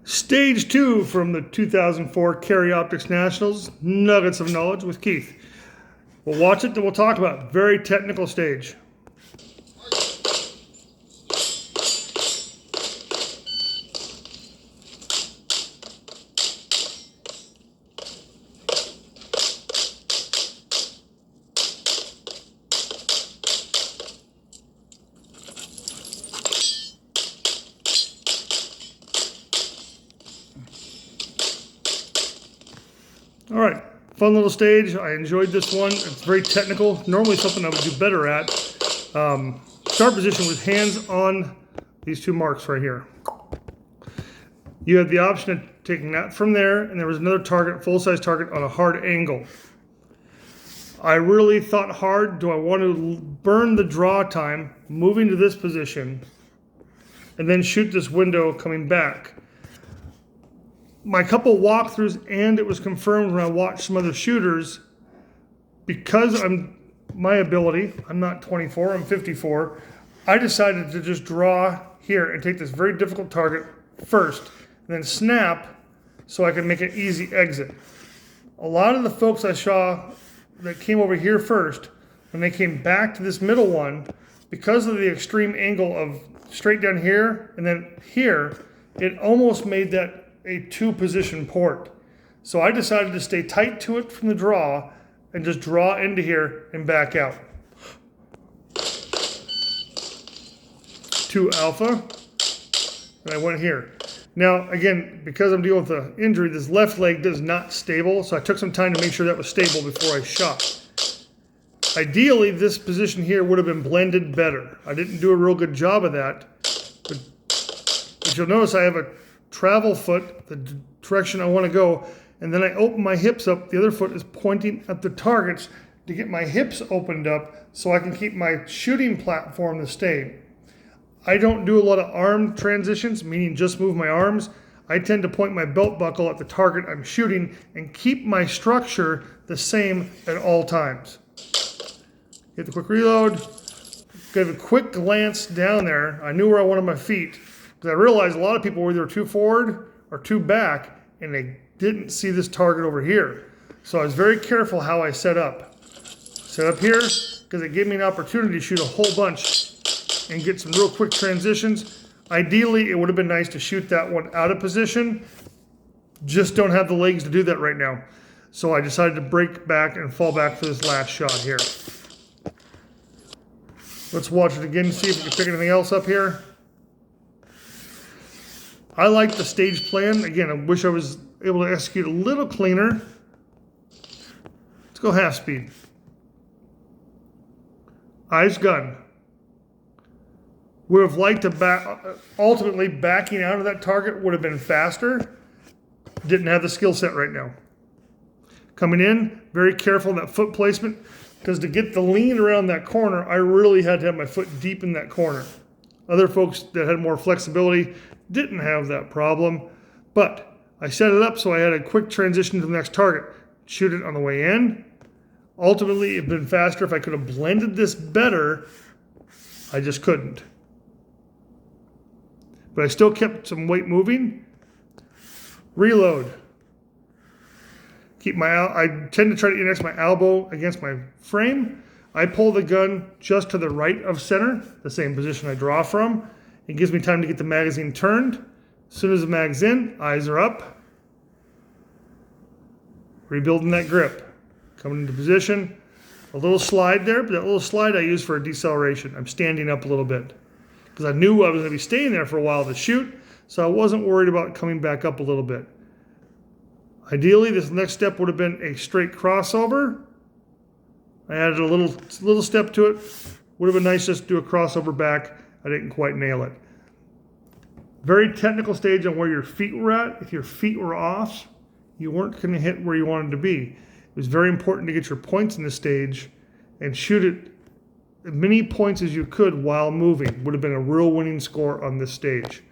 Stage 2 from the 2004 Carry Optics Nationals, Nuggets of Knowledge with Keith. We'll watch it, then we'll talk about it. Very technical stage. All right, fun little stage. I enjoyed this one. It's very technical. Normally something I would do better at. Start position with hands on these two marks right here. You had the option of taking that from there, and there was another target, full-size target on a hard angle. I really thought hard, do I want to burn the draw time, moving to this position, and then shoot this window coming back? My couple walkthroughs, and it was confirmed when I watched some other shooters, because my ability, I'm not 24, I'm 54, I decided to just draw here and take this very difficult target first, and then snap so I can make an easy exit. A lot of the folks I saw that came over here first, when they came back to this middle one, because of the extreme angle of straight down here and then here, it almost made that a two-position port. So I decided to stay tight to it from the draw and just draw into here and back out. 2 alpha, and I went here. Now, again, because I'm dealing with an injury, this left leg is not stable, so I took some time to make sure that was stable before I shot. Ideally, this position here would have been blended better. I didn't do a real good job of that, but you'll notice I have a travel foot, the direction I want to go, and then I open my hips up. The other foot is pointing at the targets to get my hips opened up so I can keep my shooting platform the same. I don't do a lot of arm transitions, meaning just move my arms. I tend to point my belt buckle at the target I'm shooting and keep my structure the same at all times. Hit the quick reload. Give a quick glance down there. I knew where I wanted my feet, because I realized a lot of people were either too forward or too back, and they didn't see this target over here. So I was very careful how I set up. Set up here, because it gave me an opportunity to shoot a whole bunch and get some real quick transitions. Ideally, it would have been nice to shoot that one out of position. Just don't have the legs to do that right now. So I decided to break back and fall back for this last shot here. Let's watch it again, see if we can pick anything else up here. I like the stage plan. Again, I wish I was able to execute a little cleaner. Let's go half speed. Eyes gun. Would have liked to ultimately backing out of that target would have been faster. Didn't have the skill set right now. Coming in, very careful in that foot placement, because to get the lean around that corner, I really had to have my foot deep in that corner. Other folks that had more flexibility didn't have that problem, but I set it up so I had a quick transition to the next target. Shoot it on the way in. Ultimately, it'd been faster if I could have blended this better. I just couldn't. But I still kept some weight moving. Reload. I tend to try to index my elbow against my frame. I pull the gun just to the right of center, the same position I draw from. It gives me time to get the magazine turned. As soon as the mag's in, eyes are up. Rebuilding that grip. Coming into position. A little slide there, but that little slide I use for a deceleration. I'm standing up a little bit, because I knew I was going to be staying there for a while to shoot, so I wasn't worried about coming back up a little bit. Ideally, this next step would have been a straight crossover. I added a little step to it. Would have been nice just to do a crossover back. I didn't quite nail it. Very technical stage on where your feet were at. If your feet were off, you weren't going to hit where you wanted to be. It was very important to get your points in the stage and shoot it as many points as you could while moving. Would have been a real winning score on this stage.